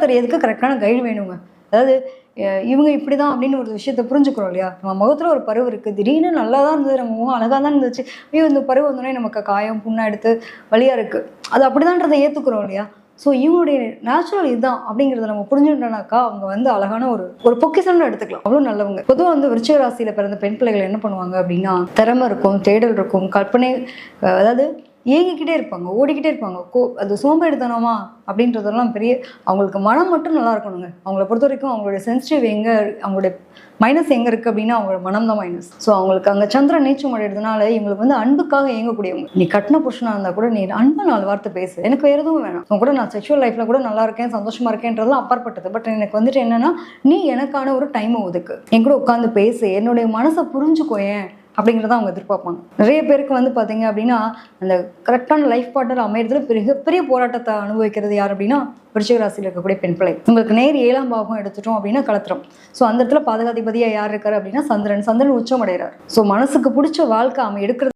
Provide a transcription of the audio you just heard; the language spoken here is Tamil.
தெரியறதுக்கு கரெக்டான கைடு வேணுங்க. அதாவது இவங்க இப்படி தான் அப்படின்னு ஒரு விஷயத்த புரிஞ்சுக்கிறோம் இல்லையா? நம்ம முகத்தில் ஒரு பருவம் இருக்குது, திடீர்னு நல்லா தான் இருந்தது, நம்ம முகம் அழகாக தான் இருந்துச்சு, ஐயோ இந்த பருவம் வந்தோடனே நமக்கு காயம் புண்ணா எடுத்து வழியாக இருக்குது, அது அப்படிதான்றதை ஏற்றுக்கிறோம் இல்லையா? ஸோ இவங்களுடைய நேச்சுரல் இதுதான் அப்படிங்கிறத நம்ம புரிஞ்சுட்டோம்னாக்கா அவங்க வந்து அழகான ஒரு பொக்கிஷம்னு எடுத்துக்கலாம். அவ்வளோ நல்லவங்க. பொதுவாக வந்து விருச்சிக ராசியில் பிறந்த பெண் பிள்ளைகள் என்ன பண்ணுவாங்க அப்படின்னா, திறமை இருக்கும், தேடல் இருக்கும், கற்பனை, அதாவது ஏங்கிக்கிட்டே இருப்பாங்க, ஓடிக்கிட்டே இருப்பாங்க. அது சோம்பேறித்தனமா அப்படின்றதெல்லாம் பெரிய, அவங்களுக்கு மனம் மட்டும் நல்லா இருக்கணுங்க. அவங்கள பொறுத்த வரைக்கும் அவங்களுடைய சென்சிட்டிவ் எங்கே, அவங்களுடைய மைனஸ் எங்கே இருக்குது அப்படின்னா அவங்களோட மனம் தான் மைனஸ். ஸோ அவங்களுக்கு அங்கே சந்திரன் நீச்சம் அடைகிறதுனால இவங்களுக்கு வந்து அன்புக்காக இயங்கக்கூடியவங்க. நீ கட்டின புருஷனாக இருந்தால் கூட நீ அன்பா 4 வார்த்தை பேசு, எனக்கு வேறு எதுவும் வேணாம், அவங்க கூட நான் செக்ஷுவல் லைஃப்பில் கூட நல்லா இருக்கேன், சந்தோஷமாக இருக்கேன்றதுலாம் அப்பாற்பட்டது. பட் எனக்கு வந்துட்டு என்னன்னா, நீ எனக்கான ஒரு டைமை ஒதுக்கு, என் கூட உட்காந்து பேசு, என்னுடைய மனசை புரிஞ்சுக்கோ ஏன் அப்படிங்கிறத அவங்க எதிர்பார்ப்பாங்க. நிறைய பேருக்கு வந்து பார்த்தீங்க அப்படின்னா, அந்த கரெக்டான லைஃப் பார்ட்னர் அமையறதுல பெரிய போராட்டத்தை அனுபவிக்கிறது யார் அப்படின்னா, விருச்சிக ராசியில் இருக்கக்கூடிய பெண் பிள்ளை. உங்களுக்கு நேர் 7ஆம் பாவம் எடுத்துட்டோம் அப்படின்னா கலத்திரம். ஸோ அந்த இடத்துல பாதகாதிபதியாக யார் இருக்காரு அப்படின்னா சந்திரன் உச்சம் அடைகிறார். ஸோ மனசுக்கு பிடிச்ச வாழ்க்கை அவன் எடுக்கிறது